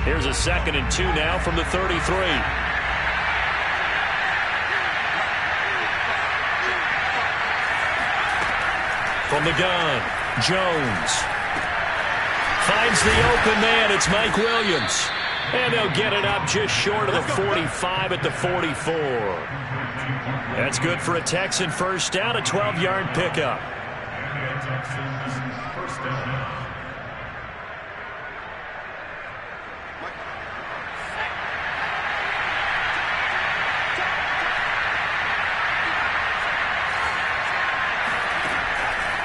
Here's a 2nd and 2 now from the 33. From the gun, Jones. Finds the open man. It's Mike Williams. And they'll get it up just short of the 45 at the 44. That's good for a Texan first down, a 12-yard pickup.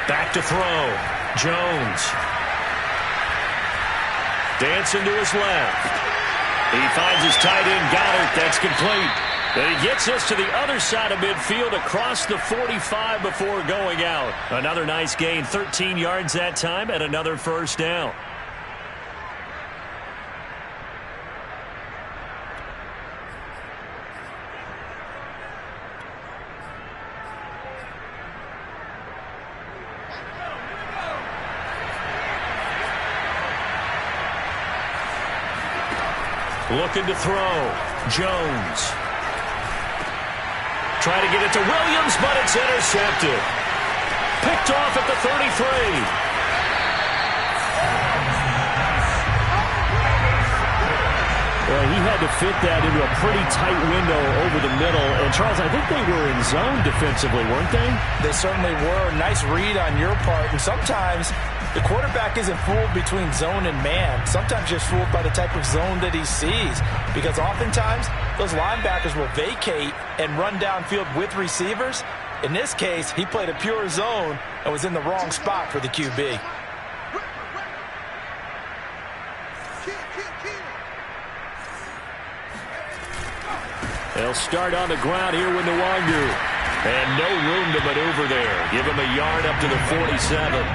Back to throw. Jones. Dancing to his left. He finds his tight end, Goddard. That's complete. And he gets us to the other side of midfield across the 45 before going out. Another nice gain, 13 yards that time, and another first down. Looking to throw. Jones. Try to get it to Williams, but it's intercepted. Picked off at the 33. Well, he had to fit that into a pretty tight window over the middle. And, Charles, I think they were in zone defensively, weren't they? They certainly were. Nice read on your part. And sometimes the quarterback isn't fooled between zone and man. Sometimes just fooled by the type of zone that he sees. Because oftentimes, those linebackers will vacate and run downfield with receivers. In this case, he played a pure zone and was in the wrong spot for the QB. They'll start on the ground here with Nwangu. And no room to maneuver there. Give him a yard up to the 47.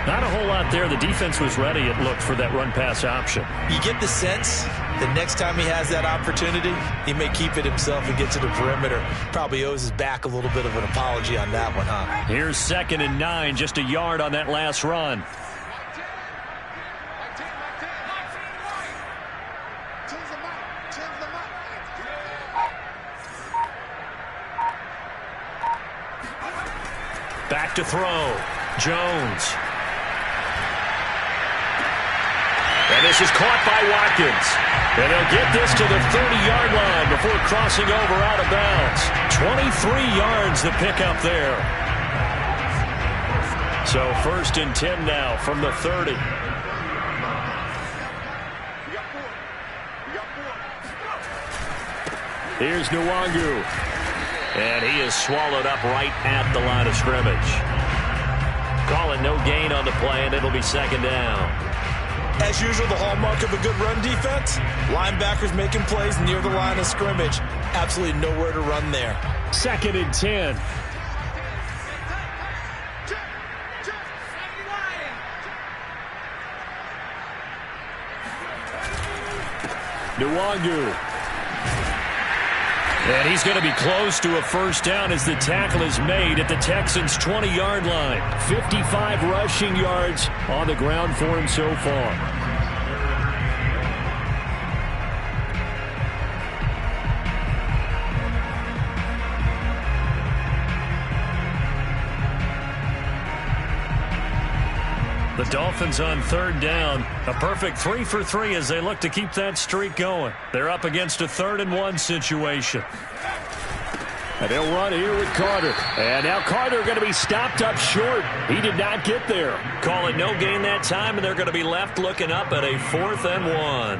Not a whole lot there. The defense was ready, it looked, for that run-pass option. You get the sense that next time he has that opportunity, he may keep it himself and get to the perimeter. Probably owes his back a little bit of an apology on that one, huh? Here's 2nd and 9, just a yard on that last run. Back to throw. Jones. And this is caught by Watkins. And they'll get this to the 30-yard line before crossing over out of bounds. 23 yards to pick up there. So 1st and 10 now from the 30. Here's Nwangu. And he is swallowed up right at the line of scrimmage. Calling no gain on the play, and it'll be 2nd down. As usual, the hallmark of a good run defense, linebackers making plays near the line of scrimmage. Absolutely nowhere to run there. 2nd and 10. Nwangu. And he's going to be close to a first down as the tackle is made at the Texans' 20-yard line. 55 rushing yards on the ground for him so far. The Dolphins on 3rd down. A perfect 3 for 3 as they look to keep that streak going. They're up against a 3rd and 1 situation. And they'll run here with Carter. And now Carter going to be stopped up short. He did not get there. Call it no gain that time, and they're going to be left looking up at a 4th and 1.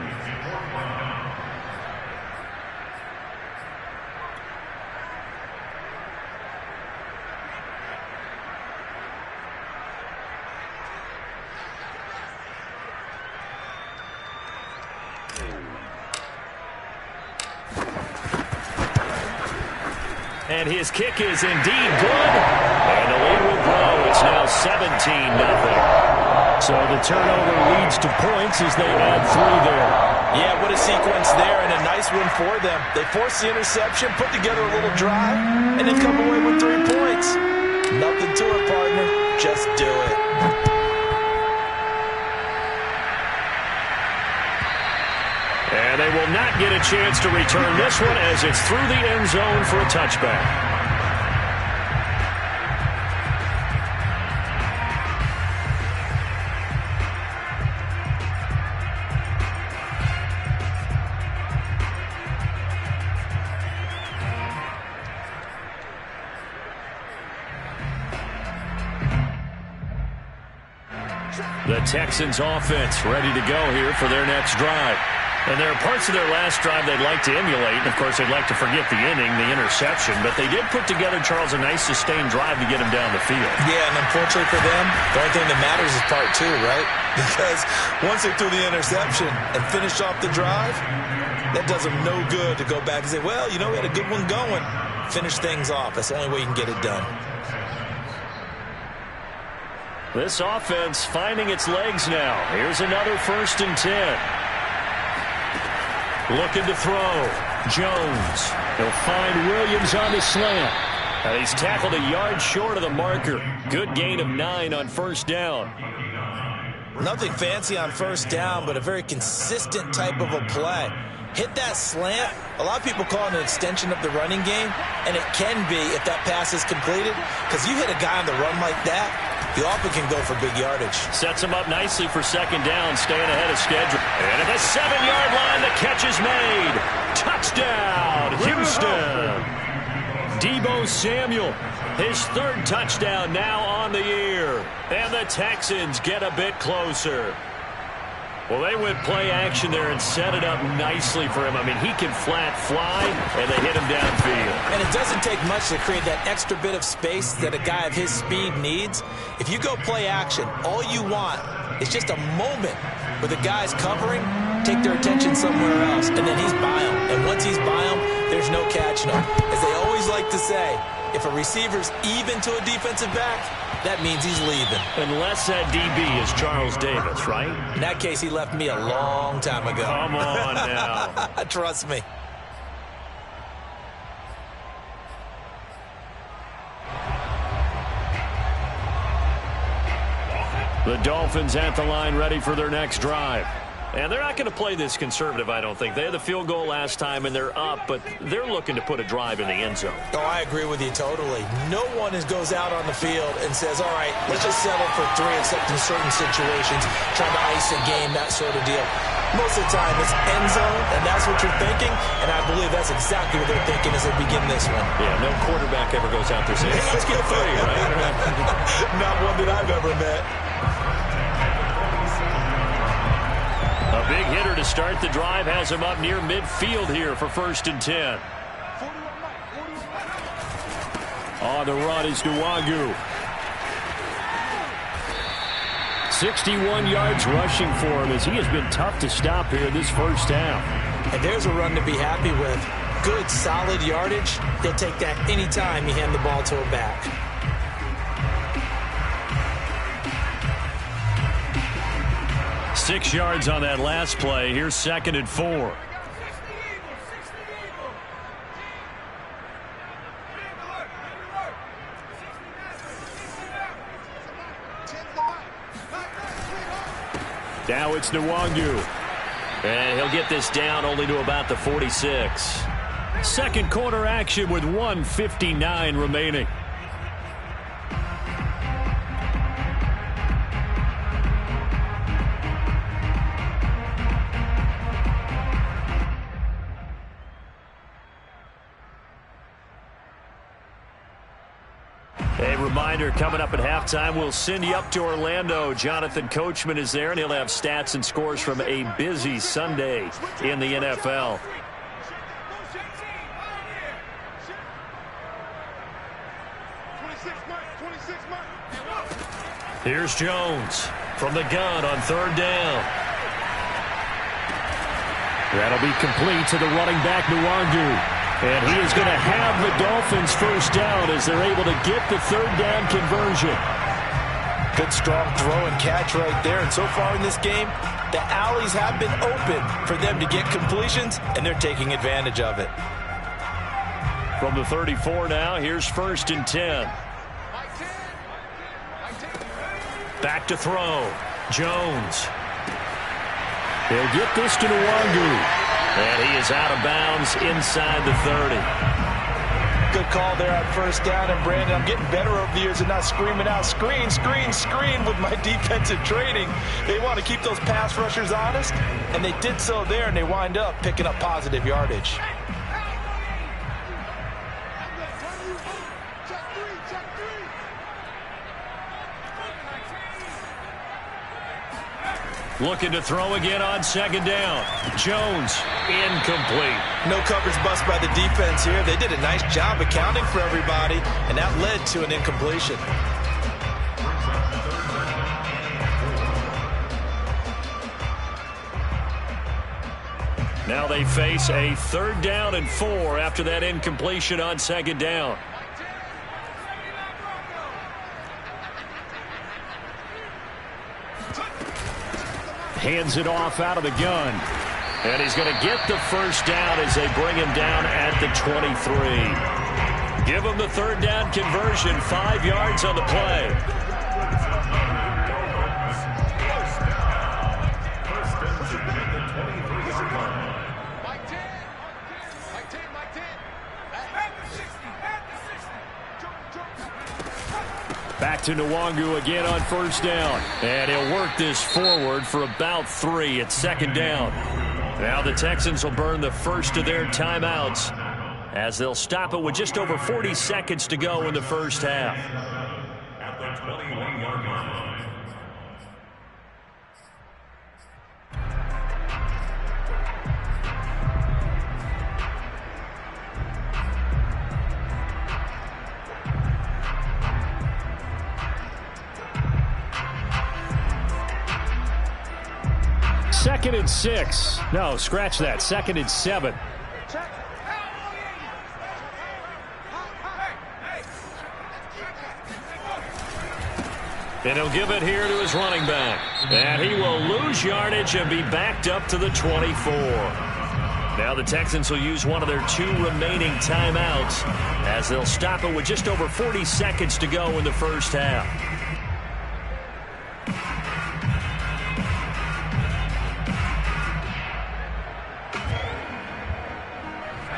And his kick is indeed good. And the lead will grow. It's now 17-0. So the turnover leads to points as they add 3 there. Yeah, what a sequence there, and a nice one for them. They force the interception, put together a little drive, and then come away with 3 points. Nothing to it, partner. Just do it. they will not get a chance to return this one as it's through the end zone for a touchback. The Texans offense ready to go here for their next drive. And there are parts of their last drive they'd like to emulate. And, of course, they'd like to forget the inning, the interception. But they did put together, Charles, a nice sustained drive to get him down the field. Yeah, and unfortunately for them, the only thing that matters is part two, right? Because once they threw the interception and finished off the drive, that does them no good to go back and say, well, you know, we had a good one going. Finish things off. That's the only way you can get it done. This offense finding its legs now. Here's another 1st and 10. Looking to throw. Jones. He'll find Williams on the slant. And he's tackled a yard short of the marker. Good gain of 9 on 1st down. Nothing fancy on 1st down, but a very consistent type of a play. Hit that slant. A lot of people call it an extension of the running game, and it can be if that pass is completed, because you hit a guy on the run like that, you often can go for big yardage. Sets him up nicely for 2nd down, staying ahead of schedule. And at the 7-yard line, the catch is made. Touchdown, Houston. Deebo Samuel, his 3rd touchdown now on the year. And the Texans get a bit closer. Well, they went play action there and set it up nicely for him. I mean, he can flat fly, and they hit him downfield. And it doesn't take much to create that extra bit of space that a guy of his speed needs. If you go play action, all you want is just a moment where the guy's covering, take their attention somewhere else, and then he's by him. And once he's by him, there's no catching him. As they always like to say, if a receiver's even to a defensive back, that means he's leaving. Unless that DB is Charles Davis, right? In that case, he left me a long time ago. Come on now. Trust me. The Dolphins at the line ready for their next drive. And they're not going to play this conservative, I don't think. They had the field goal last time, and they're up, but they're looking to put a drive in the end zone. Oh, I agree with you totally. No one goes out on the field and says, all right, let's just settle for 3, except in certain situations, trying to ice a game, that sort of deal. Most of the time, it's end zone, and that's what you're thinking, and I believe that's exactly what they're thinking as they begin this one. Yeah, no quarterback ever goes out there saying, hey, let's get 3, right? Not one that I've ever met. A big hitter to start the drive has him up near midfield here for 1st and 10. On the run is Nwangu. 61 yards rushing for him as he has been tough to stop here this 1st down. And there's a run to be happy with. Good, solid yardage. He'll take that anytime you hand the ball to a back. Six yards on that last play. Here's 2nd and 4. Now it's Nwangu. And he'll get this down only to about the 46. Second quarter action with 1:59 remaining. A reminder, coming up at halftime, we'll send you up to Orlando. Jonathan Coachman is there, and he'll have stats and scores from a busy Sunday in the NFL. Here's Jones from the gun on 3rd down. That'll be complete to the running back, Nwangu. And he is going to have the Dolphins 1st down as they're able to get the 3rd down conversion. Good, strong throw and catch right there. And so far in this game, the alleys have been open for them to get completions, and they're taking advantage of it. From the 34 now, here's 1st and 10. Back to throw. Jones. He'll get this to Nwangu. And he is out of bounds inside the 30. Good call there on first down. And, Brandon, I'm getting better over the years and not screaming out, screen, screen, screen with my defensive training. They want to keep those pass rushers honest, and they did so there, and they wind up picking up positive yardage. Looking to throw again on second down. Jones, incomplete. No coverage bust by the defense here. They did a nice job accounting for everybody, and that led to an incompletion. Now they face a 3rd down and 4 after that incompletion on second down. Hands it off out of the gun. And he's going to get the first down as they bring him down at the 23. Give him the 3rd down conversion, 5 yards on the play. Back to Nwangu again on first down. And he'll work this forward for about 3 at second down. Now the Texans will burn the first of their timeouts as they'll stop it with just over 40 seconds to go in the first half. At the 21-yard line. Second and 6. No, scratch that. 2nd and 7. And he'll give it here to his running back. And he will lose yardage and be backed up to the 24. Now the Texans will use one of their 2 remaining timeouts as they'll stop it with just over 40 seconds to go in the first half.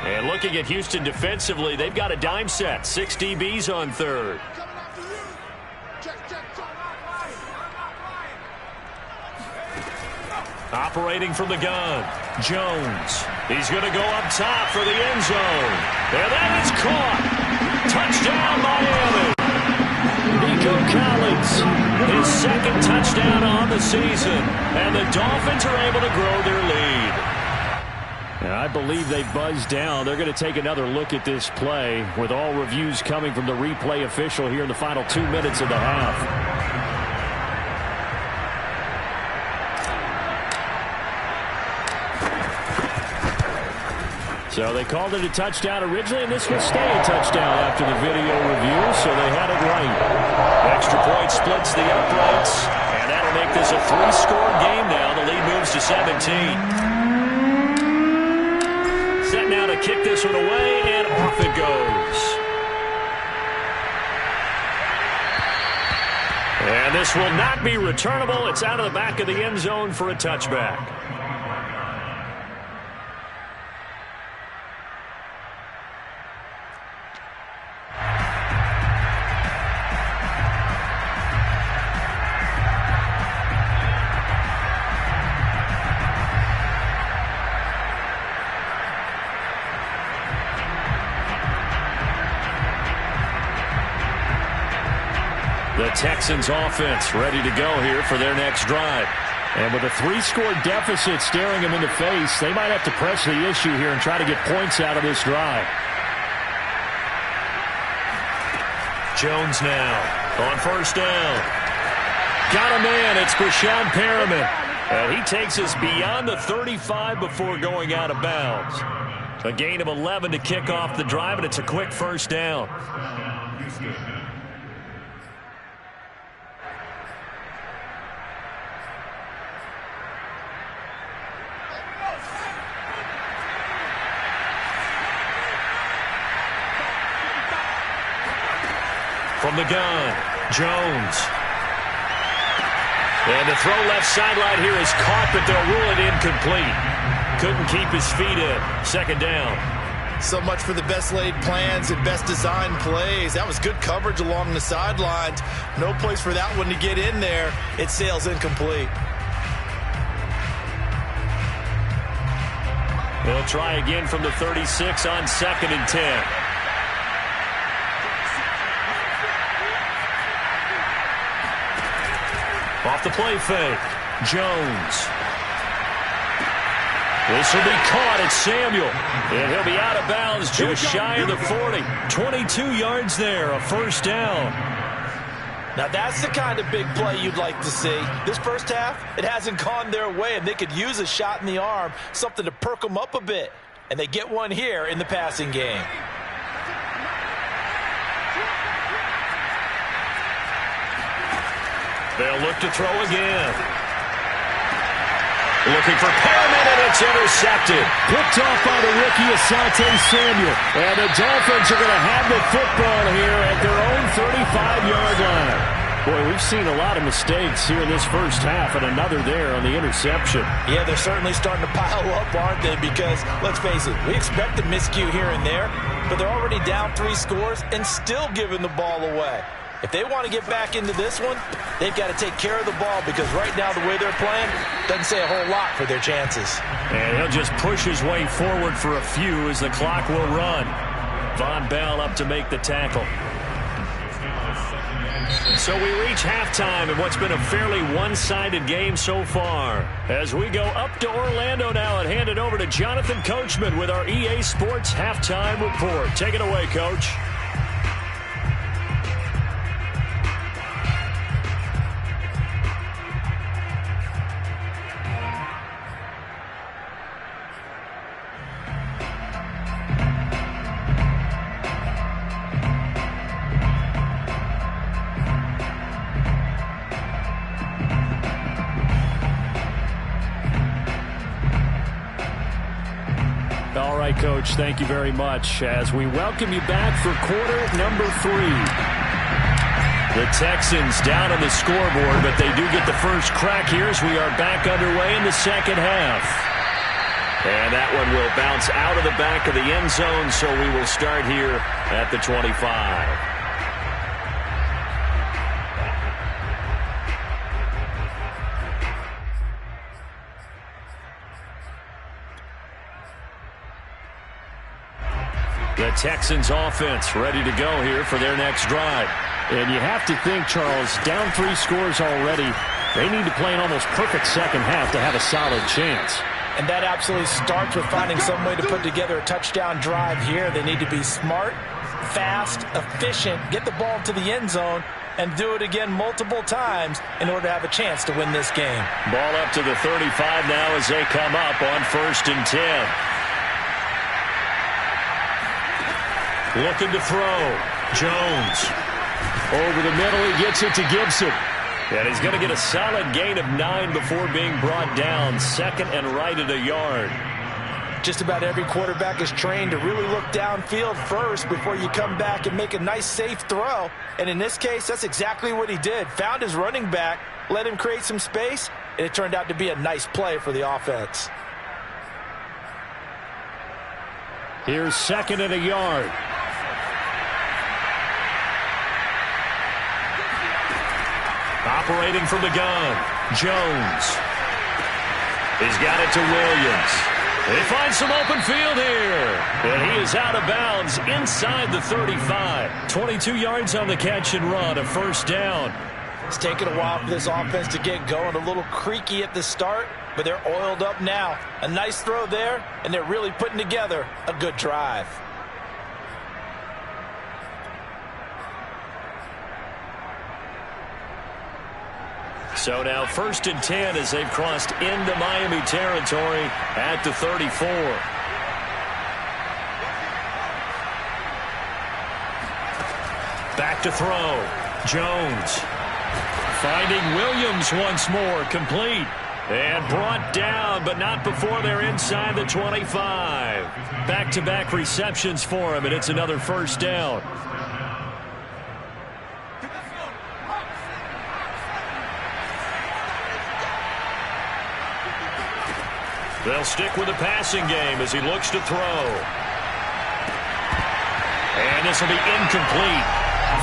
And looking at Houston defensively, they've got a dime set. 6 DBs on 3rd. Operating from the gun, Jones. He's going to go up top for the end zone. And that is caught. Touchdown, Miami. Nico Collins, his 2nd touchdown on the season. And the Dolphins are able to grow their lead. And I believe they buzzed down. They're going to take another look at this play with all reviews coming from the replay official here in the final 2 minutes of the half. So they called it a touchdown originally, and this will stay a touchdown after the video review, so they had it right. Extra point splits the uprights, and that'll make this a 3-score game now. The lead moves to 17. Set now to kick this one away, and off it goes. And this will not be returnable. It's out of the back of the end zone for a touchback. The Texans offense ready to go here for their next drive. And with a 3-score deficit staring them in the face, they might have to press the issue here and try to get points out of this drive. Jones now on first down. Got a man. It's Breshad Perriman. And he takes us beyond the 35 before going out of bounds. A gain of 11 to kick off the drive, and it's a quick first down. From the gun, Jones. And the throw left sideline here is caught, but they'll rule it incomplete. couldn't keep his feet in. Second down. So much for the best laid plans and best designed plays. That was good coverage along the sidelines. No place for that one to get in there. It sails incomplete. They'll try again from the 36 on 2nd and 10. Off the play fake. Jones. This will be caught at Samuel. And he'll be out of bounds just shy of the 40. 22 yards there, a first down. Now that's the kind of big play you'd like to see. This first half, it hasn't gone their way, and they could use a shot in the arm, something to perk them up a bit. And they get one here in the passing game. They'll look to throw again. Looking for Perriman, and it's intercepted. Picked off by the rookie Asante Samuel. And the Dolphins are going to have the football here at their own 35-yard line. Boy, we've seen a lot of mistakes here in this first half, and another there on the interception. Yeah, they're certainly starting to pile up, aren't they? Because, let's face it, we expect a miscue here and there, but they're already down 3 scores and still giving the ball away. If they want to get back into this one, they've got to take care of the ball, because right now the way they're playing doesn't say a whole lot for their chances. And he'll just push his way forward for a few as the clock will run. Von Bell up to make the tackle. So we reach halftime in what's been a fairly one-sided game so far. As we go up to Orlando now and hand it over to Jonathan Coachman with our EA Sports Halftime Report. Take it away, Coach. All right, Coach, thank you very much as we welcome you back for quarter number 3. The Texans down on the scoreboard, but they do get the first crack here as we are back underway in the second half. And that one will bounce out of the back of the end zone, so we will start here at the 25. The Texans offense ready to go here for their next drive. And you have to think, Charles, down 3 scores already. They need to play an almost perfect second half to have a solid chance. And that absolutely starts with finding some way to put together a touchdown drive here. They need to be smart, fast, efficient, get the ball to the end zone, and do it again multiple times in order to have a chance to win this game. Ball up to the 35 now as they come up on 1st and 10. Looking to throw. Jones. Over the middle, he gets it to Gibson. And he's going to get a solid gain of 9 before being brought down. 2nd and right at a yard. Just about every quarterback is trained to really look downfield first before you come back and make a nice, safe throw. And in this case, that's exactly what he did. Found his running back, let him create some space, and it turned out to be a nice play for the offense. Here's 2nd and a yard. Operating from the gun, Jones. He's got it to Williams. They find some open field here. And he is out of bounds inside the 35. 22 yards on the catch and run, a first down. It's taken a while for this offense to get going. A little creaky at the start, but they're oiled up now. A nice throw there, and they're really putting together a good drive. So now 1st and 10 as they've crossed into Miami territory at the 34. Back to throw. Jones. Finding Williams once more. Complete. And brought down, but not before they're inside the 25. Back-to-back receptions for him, and it's another first down. They'll stick with the passing game as he looks to throw. And this will be incomplete.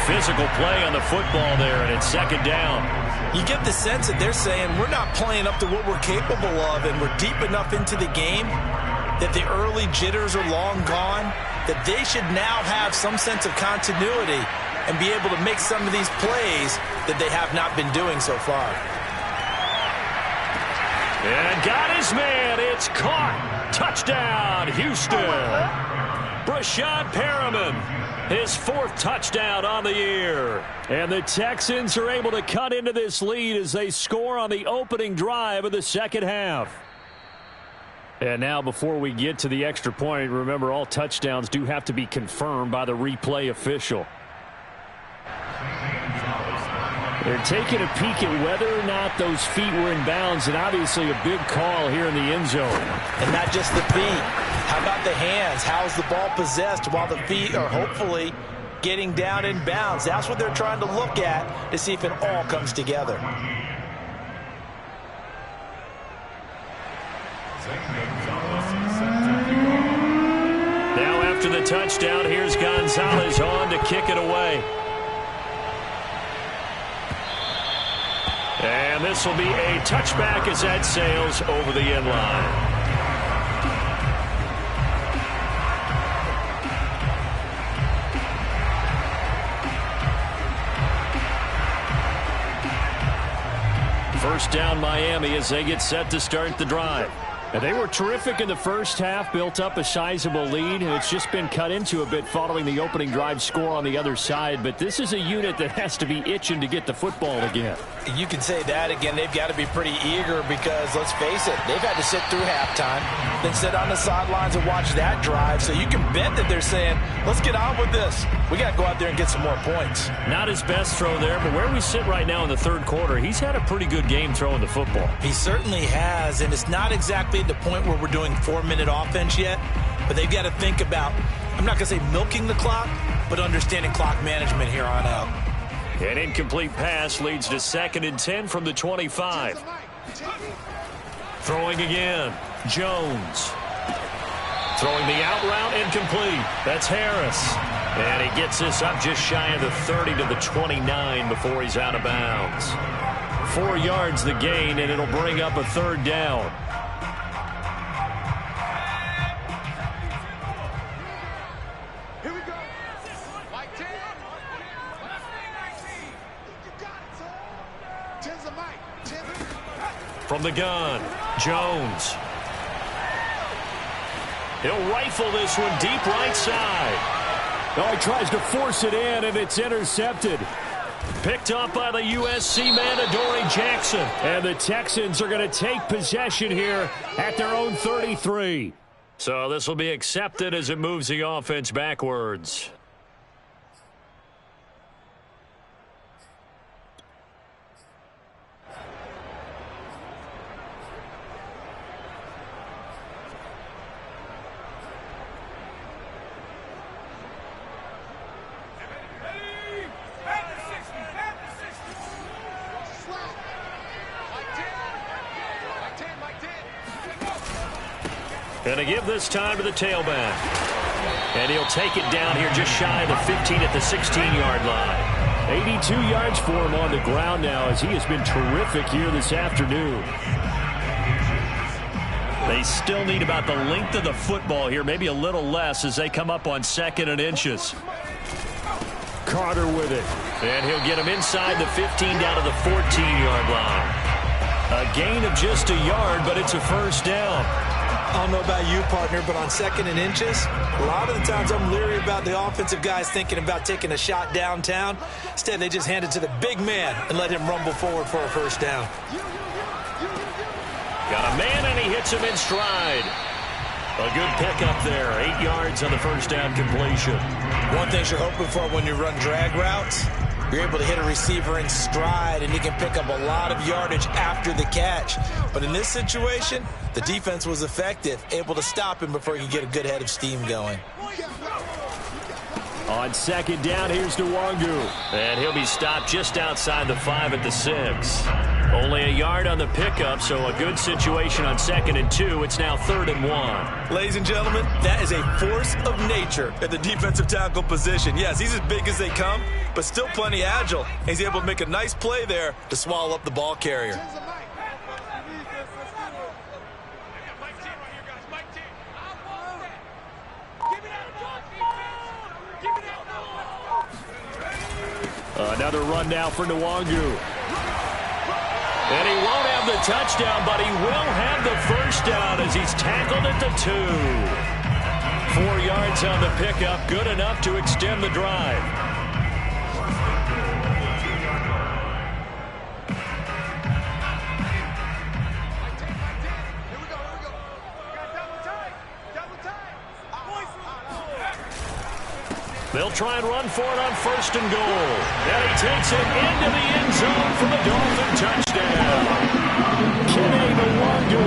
Physical play on the football there, and it's second down. You get the sense that they're saying we're not playing up to what we're capable of, and we're deep enough into the game that the early jitters are long gone, that they should now have some sense of continuity and be able to make some of these plays that they have not been doing so far. And got his man. It's caught. Touchdown, Houston. Brashad Perriman, his 4th touchdown on the year. And the Texans are able to cut into this lead as they score on the opening drive of the second half. And now before we get to the extra point, remember all touchdowns do have to be confirmed by the replay official. They're taking a peek at whether or not those feet were in bounds, and obviously a big call here in the end zone. And not just the feet. How about the hands? How's the ball possessed while the feet are hopefully getting down in bounds? That's what they're trying to look at to see if it all comes together. Now after the touchdown, here's Gonzalez on to kick it away. And this will be a touchback as that sails over the end line. First down Miami as they get set to start the drive. And they were terrific in the first half, built up a sizable lead. It's just been cut into a bit following the opening drive score on the other side. But this is a unit that has to be itching to get the football again. You can say that again. They've got to be pretty eager because, let's face it, they've had to sit through halftime, then sit on the sidelines and watch that drive. So you can bet that they're saying, let's get on with this. We got to go out there and get some more points. Not his best throw there, but where we sit right now in the third quarter, he's had a pretty good game throwing the football. He certainly has, and it's not exactly at the point where we're doing 4-minute offense yet, but they've got to think about, I'm not going to say milking the clock, but understanding clock management here on out. An incomplete pass leads to 2nd and 10 from the 25. Throwing again, Jones. Throwing the out route, incomplete. That's Harris. And he gets this up just shy of the 30 to the 29 before he's out of bounds. 4 yards the gain, and it'll bring up a 3rd down. From the gun, Jones. He'll rifle this one deep right side. Oh, he tries to force it in, and it's intercepted. Picked up by the USC man, Adoree Jackson. And the Texans are going to take possession here at their own 33. So this will be accepted as it moves the offense backwards. Going to give this time to the tailback. And he'll take it down here just shy of the 15 at the 16-yard line. 82 yards for him on the ground now as he has been terrific here this afternoon. They still need about the length of the football here, maybe a little less as they come up on 2nd and inches. Carter with it. And he'll get him inside the 15 down to the 14-yard line. A gain of just a yard, but it's a 1st down. I don't know about you, partner, but on 2nd and inches, a lot of the times I'm leery about the offensive guys thinking about taking a shot downtown. Instead, they just hand it to the big man and let him rumble forward for a 1st down. Got a man, and he hits him in stride. A good pickup there. 8 yards on the 1st down completion. One thing you're hoping for when you run drag routes, you're able to hit a receiver in stride, and he can pick up a lot of yardage after the catch. But in this situation, the defense was effective, able to stop him before he could get a good head of steam going. On 2nd down, here's Nwangu. And he'll be stopped just outside the 5 at the 6. Only a yard on the pickup, so a good situation on 2nd and 2. It's now 3rd and 1. Ladies and gentlemen, that is a force of nature at the defensive tackle position. Yes, he's as big as they come, but still plenty agile. He's able to make a nice play there to swallow up the ball carrier. Another run now for Nwangu. And he won't have the touchdown, but he will have the first down as he's tackled at the 2. 4 yards on the pickup, good enough to extend the drive. They'll try and run for it on 1st and goal. And he takes it into the end zone for the Dolphin touchdown. Kene Nwangu,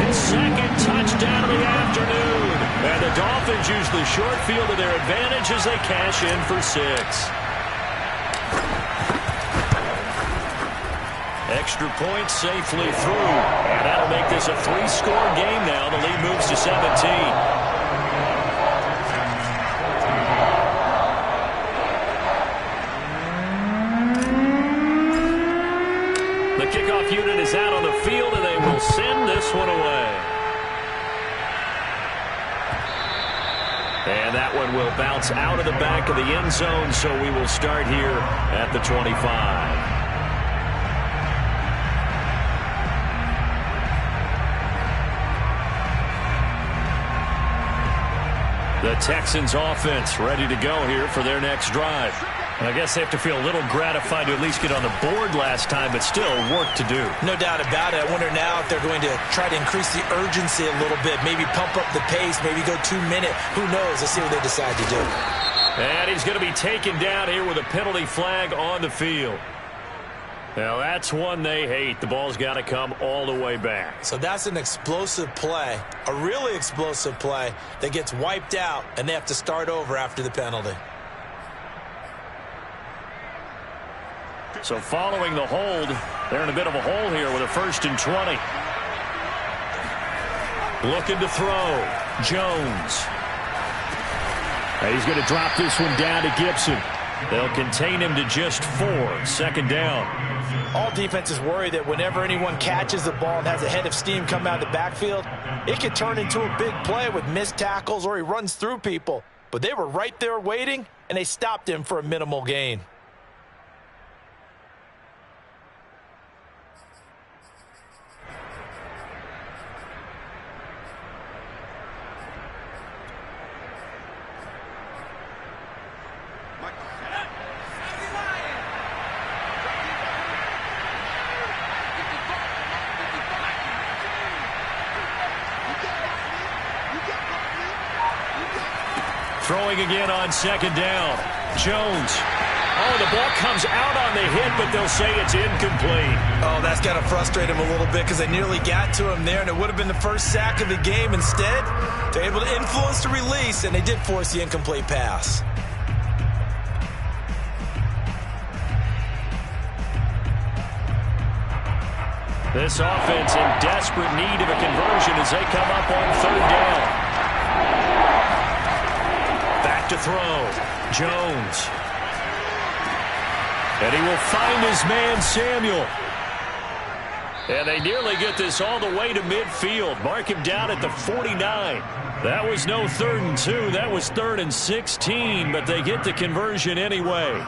his 2nd touchdown of the afternoon. And the Dolphins use the short field to their advantage as they cash in for 6. Extra point safely through. And that'll make this a 3-score game now. The lead moves to 17. Kickoff unit is out on the field, and they will send this one away. And that one will bounce out of the back of the end zone, so we will start here at the 25. The Texans offense ready to go here for their next drive. I guess they have to feel a little gratified to at least get on the board last time, but still work to do. No doubt about it. I wonder now if they're going to try to increase the urgency a little bit, maybe pump up the pace, maybe go 2-minute. Who knows? Let's see what they decide to do. And he's going to be taken down here with a penalty flag on the field. Now, that's one they hate. The ball's got to come all the way back. So that's an explosive play, a really explosive play that gets wiped out, and they have to start over after the penalty. So following the hold, they're in a bit of a hole here with a 1st and 20. Looking to throw. Jones. Now he's going to drop this one down to Gibson. They'll contain him to just 4. 2nd down. All defenses worry that whenever anyone catches the ball and has a head of steam come out of the backfield, it could turn into a big play with missed tackles or he runs through people. But they were right there waiting, and they stopped him for a minimal gain. Throwing again on 2nd down. Jones. Oh, the ball comes out on the hit, but they'll say it's incomplete. Oh, that's got to frustrate him a little bit because they nearly got to him there, and it would have been the first sack of the game. Instead, they're able to influence the release, and they did force the incomplete pass. This offense in desperate need of a conversion as they come up on 3rd down. Back to throw. Jones. And he will find his man, Samuel. And they nearly get this all the way to midfield. Mark him down at the 49. That was no 3rd and 2. That was 3rd and 16, but they get the conversion anyway.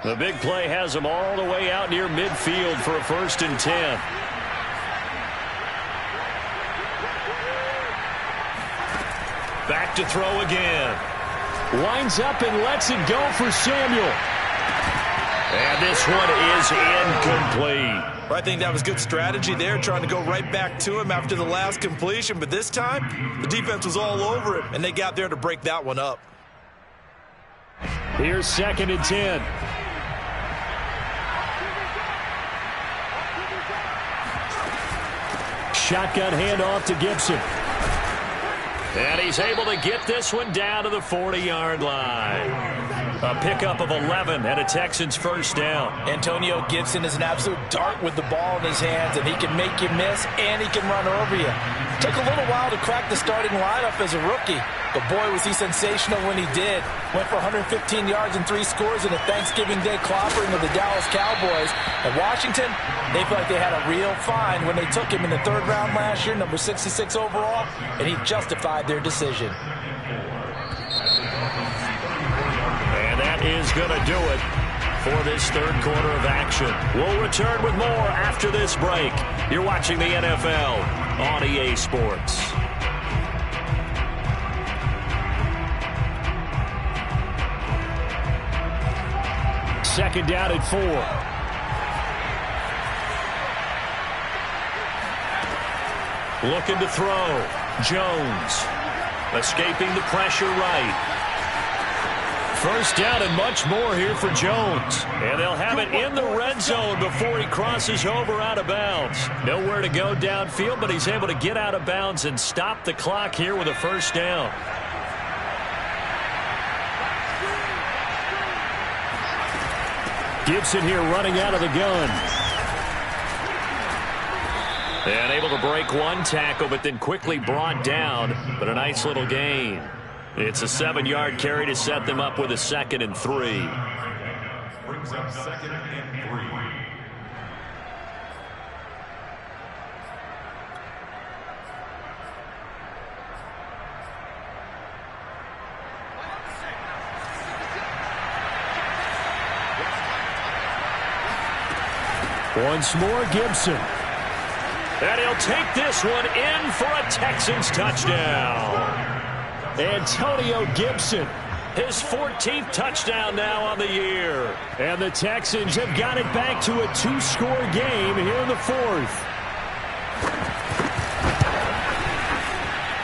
The big play has them all the way out near midfield for a 1st and 10. Back to throw again. Winds up and lets it go for Samuel. And this one is incomplete. I think that was good strategy there, trying to go right back to him after the last completion. But this time, the defense was all over it, and they got there to break that one up. Here's 2nd and 10. Shotgun handoff to Gibson. And he's able to get this one down to the 40-yard line. A pickup of 11 and a Texans first down. Antonio Gibson is an absolute dart with the ball in his hands, and he can make you miss, and he can run over you. Took a little while to crack the starting lineup as a rookie, but boy, was he sensational when he did. Went for 115 yards and 3 scores in a Thanksgiving Day clobbering of the Dallas Cowboys. And Washington, they feel like they had a real find when they took him in the 3rd round last year, number 66 overall, and he justified their decision. And that is going to do it for this 3rd quarter of action. We'll return with more after this break. You're watching the NFL on EA Sports. Second down and 4. Looking to throw. Jones escaping the pressure right. First down and much more here for Jones. And they'll have it in the red zone before he crosses over out of bounds. Nowhere to go downfield, but he's able to get out of bounds and stop the clock here with a first down. Gibson here running out of the gun. And able to break one tackle, but then quickly brought down. But a nice little gain. It's a 7-yard carry to set them up with a 2nd and 3. Brings up 2nd and 3. Once more, Gibson. And he'll take this one in for a Texans touchdown. Antonio Gibson. His 14th touchdown now on the year. And the Texans have got it back to a 2-score game here in the 4th.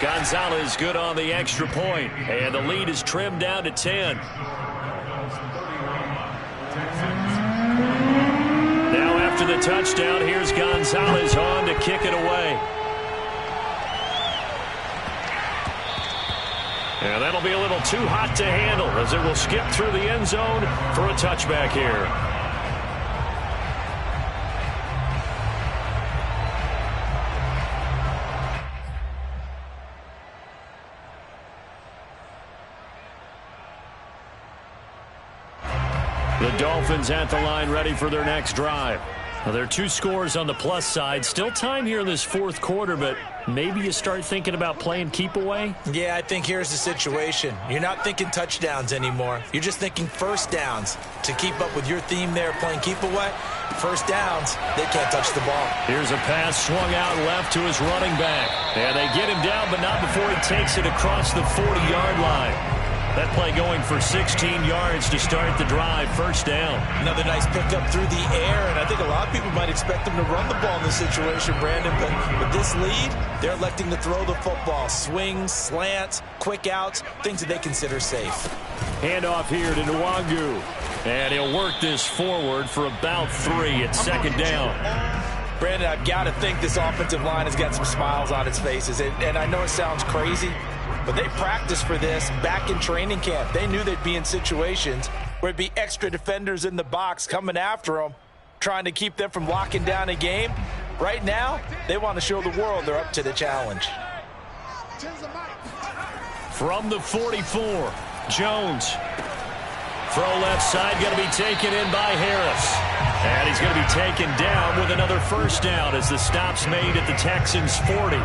Gonzalez good on the extra point. And the lead is trimmed down to 10. Now after the touchdown, here's Gonzalez on to kick it away. And that'll be a little too hot to handle as it will skip through the end zone for a touchback here. The Dolphins at the line ready for their next drive. Well, there are 2 scores on the plus side. Still time here in this 4th quarter, but maybe you start thinking about playing keep away? Yeah, I think here's the situation. You're not thinking touchdowns anymore. You're just thinking first downs. To keep up with your theme there, playing keep away, first downs, they can't touch the ball. Here's a pass swung out left to his running back. And they get him down, but not before he takes it across the 40-yard line. That play going for 16 yards to start the drive. First down. Another nice pickup through the air, and I think a lot of people might expect them to run the ball in this situation, Brandon, but with this lead, they're electing to throw the football. Swings, slants, quick outs, things that they consider safe. Handoff here to Nwangu. And he'll work this forward for about 3 at 2nd down. Brandon, I've got to think this offensive line has got some smiles on its faces, and I know it sounds crazy, but they practiced for this back in training camp. They knew they'd be in situations where it'd be extra defenders in the box coming after them, trying to keep them from locking down a game. Right now, they want to show the world they're up to the challenge. From the 44, Jones. Throw left side, going to be taken in by Harris. And he's going to be taken down with another first down as the stop's made at the Texans' 40.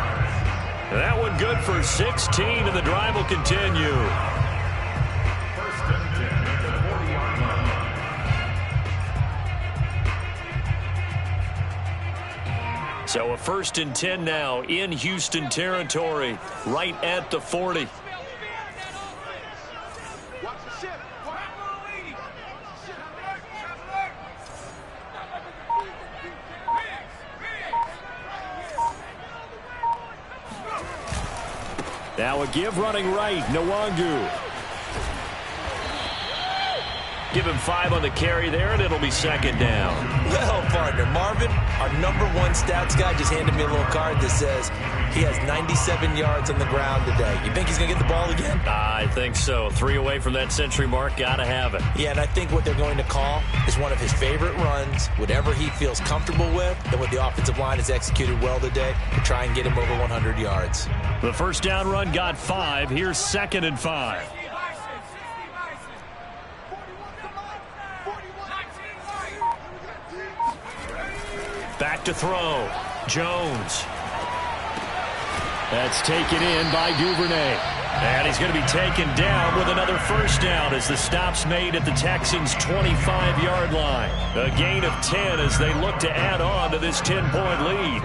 That one good for 16, and the drive will continue. First and 10 at the 40-yard line. So a 1st and 10 now in Houston territory, right at the 40. Now a give running right, Nwangu. Give him 5 on the carry there, and it'll be second down. Well, partner, Marvin, our #1 stats guy just handed me a little card that says he has 97 yards on the ground today. You think he's going to get the ball again? I think so. 3 away from that century mark. Got to have it. Yeah, and I think what they're going to call is one of his favorite runs, whatever he feels comfortable with, and what the offensive line has executed well today to try and get him over 100 yards. The first down run got 5. Here's 2nd and 5. Back to throw. Jones. That's taken in by Duvernay. And he's going to be taken down with another first down as the stop's made at the Texans' 25-yard line. A gain of 10 as they look to add on to this 10-point lead.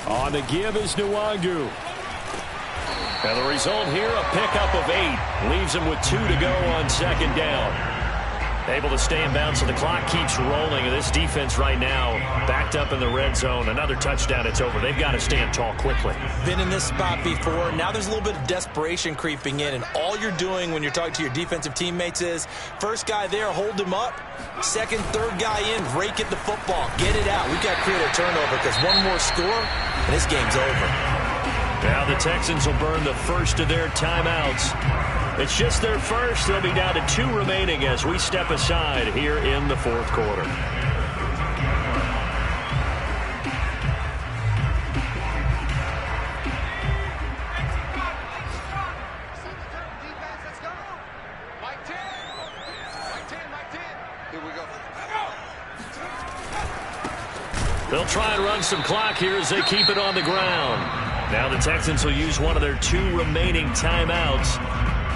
On the give is Nwangu. And the result here, a pickup of 8. Leaves him with 2 to go on second down. Able to stay in bounds, so the clock keeps rolling. And this defense right now, backed up in the red zone. Another touchdown, it's over. They've got to stand tall quickly. Been in this spot before. Now there's a little bit of desperation creeping in. And all you're doing when you're talking to your defensive teammates is, first guy there, hold him up. Second, third guy in, rake at the football. Get it out. We've got to create a turnover because one more score, and this game's over. Now the Texans will burn the first of their timeouts. It's just their first. They'll be down to 2 remaining as we step aside here in the fourth quarter. They'll try and run some clock here as they keep it on the ground. Now the Texans will use one of their 2 remaining timeouts.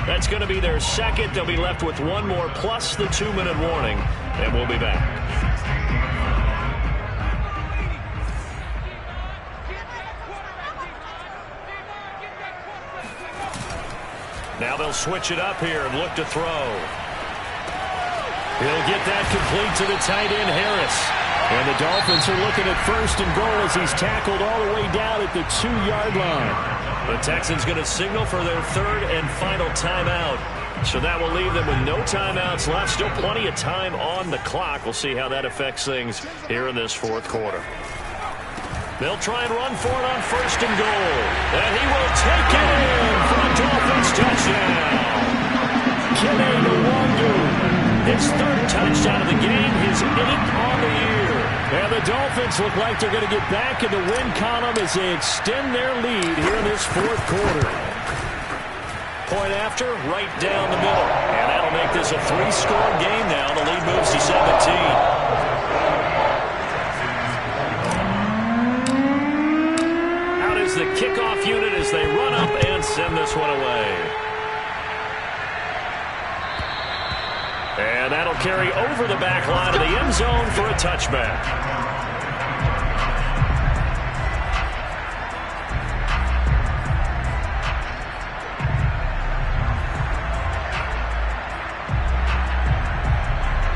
That's going to be their second. They'll be left with 1 more plus the 2-minute warning, and we'll be back. Now they'll switch it up here and look to throw. He'll get that complete to the tight end, Harris. And the Dolphins are looking at first and goal as he's tackled all the way down at the 2-yard line. The Texans going to signal for their 3rd and final timeout. So that will leave them with no timeouts left. Still plenty of time on the clock. We'll see how that affects things here in this fourth quarter. They'll try and run for it on first and goal. And he will take it in for a Dolphins touchdown. Kene Nwangu. His 3rd touchdown of the game, his 8th on the year. And the Dolphins look like they're going to get back in the win column as they extend their lead here in this fourth quarter. Point after, right down the middle. And that'll make this a 3-score game now. The lead moves to 17. Out is the kickoff unit as they run up and send this one away. And that'll carry over the back line of the end zone for a touchback.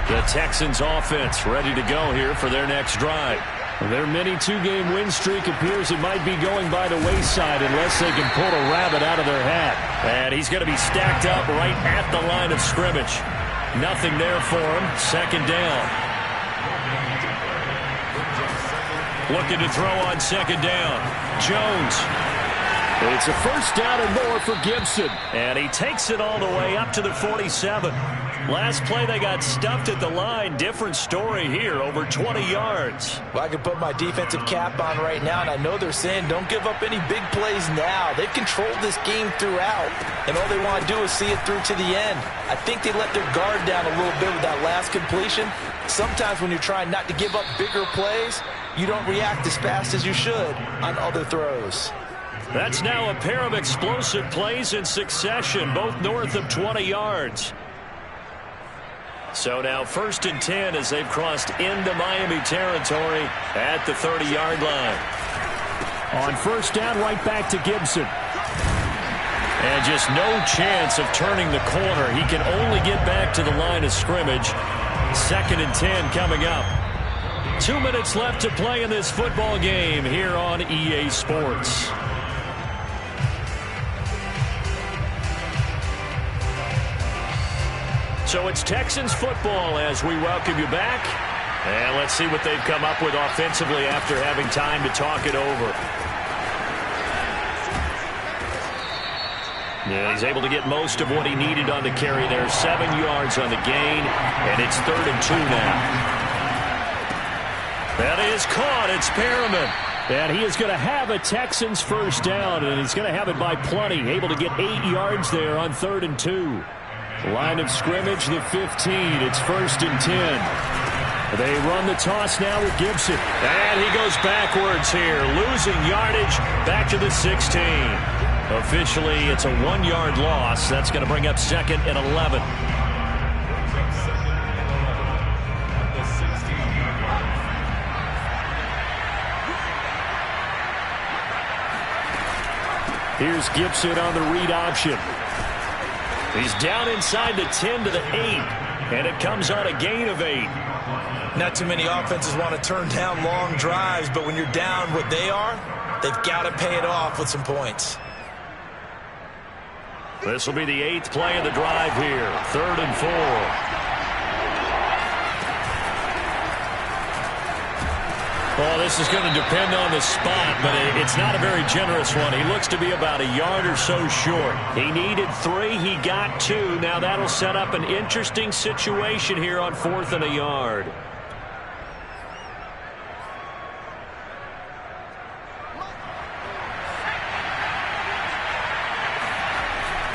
The Texans offense ready to go here for their next drive. Their mini 2-game win streak appears it might be going by the wayside unless they can pull a rabbit out of their hat. And he's going to be stacked up right at the line of scrimmage. Nothing there for him. Second down. Looking to throw on second down. Jones. It's a first down and more for Gibson. And he takes it all the way up to the 47. Last play they got stuffed at the line. Different story here. Over 20 yards. Well, I can put my defensive cap on right now, and I know they're saying don't give up any big plays now. They've controlled this game throughout, and all they want to do is see it through to the end. I think they let their guard down a little bit with that last completion. Sometimes when you're trying not to give up bigger plays, you don't react as fast as you should on other throws. That's now a pair of explosive plays in succession, both north of 20 yards. So now 1st and 10 as they've crossed into Miami territory at the 30-yard line. On first down, right back to Gibson. And just no chance of turning the corner. He can only get back to the line of scrimmage. 2nd and 10 coming up. 2 minutes left to play in this football game here on EA Sports. So it's Texans football as we welcome you back. And let's see what they've come up with offensively after having time to talk it over. Yeah, he's able to get most of what he needed on the carry there. 7 yards on the gain, and it's 3rd and 2 now. That is caught. It's Perriman. And he is going to have a Texans first down, and he's going to have it by plenty. Able to get 8 yards there on 3rd and 2. Line of scrimmage, the 15. It's 1st and 10. They run the toss now with Gibson. And he goes backwards here, losing yardage back to the 16. Officially, it's a 1-yard loss. That's going to bring up 2nd and 11. Here's Gibson on the read option. He's down inside the 10 to the 8, and it comes on a gain of 8. Not too many offenses want to turn down long drives, but when you're down what they are, they've got to pay it off with some points. This will be the 8th play of the drive here. 3rd and 4. Oh, this is going to depend on the spot, but it's not a very generous one. He looks to be about a yard or so short. He needed 3. He got 2. Now that'll set up an interesting situation here on 4th and a yard.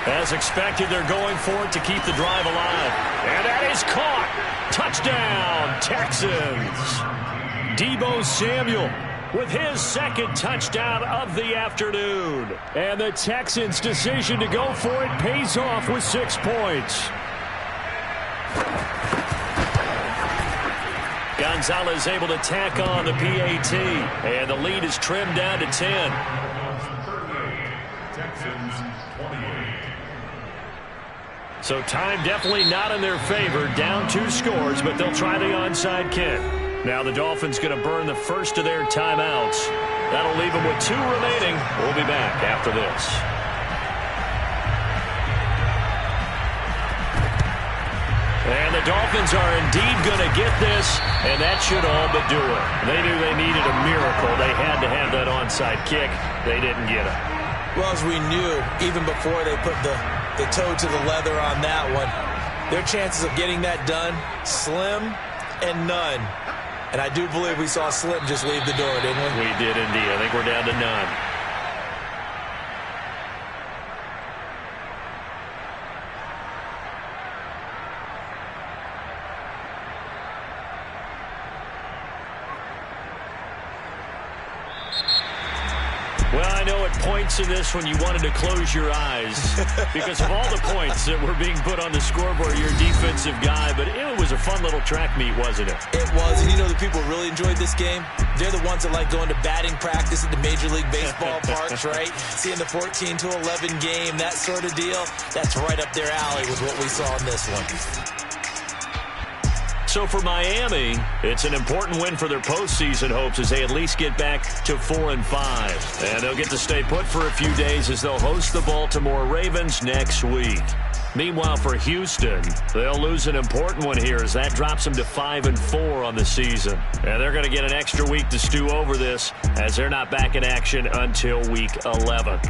As expected, they're going for it to keep the drive alive. And that is caught. Touchdown, Texans. Deebo Samuel with his 2nd touchdown of the afternoon. And the Texans' decision to go for it pays off with 6 points. Gonzalez able to tack on the PAT. And the lead is trimmed down to 10. Texans 28. So time definitely not in their favor. Down 2 scores, but they'll try the onside kick. Now the Dolphins going to burn the first of their timeouts. That'll leave them with 2 remaining. We'll be back after this. And the Dolphins are indeed going to get this, and that should all but do it. They knew they needed a miracle. They had to have that onside kick. They didn't get it. Well, as we knew, even before they put the toe to the leather on that one, their chances of getting that done, slim and none. And I do believe we saw Slim just leave the door, didn't we? We did indeed. I think we're down to none. Well, I know at points in this when you wanted to close your eyes because of all the points that were being put on the scoreboard, your defensive guy, but it was a fun little track meet, wasn't it? It was, and you know the people who really enjoyed this game? They're the ones that like going to batting practice at the Major League Baseball parks, right? Seeing the 14-11 game, that sort of deal, that's right up their alley with what we saw in this one. So for Miami, it's an important win for their postseason hopes as they at least get back to 4-5. And they'll get to stay put for a few days as they'll host the Baltimore Ravens next week. Meanwhile, for Houston, they'll lose an important one here as that drops them to 5-4 on the season. And they're going to get an extra week to stew over this as they're not back in action until week 11.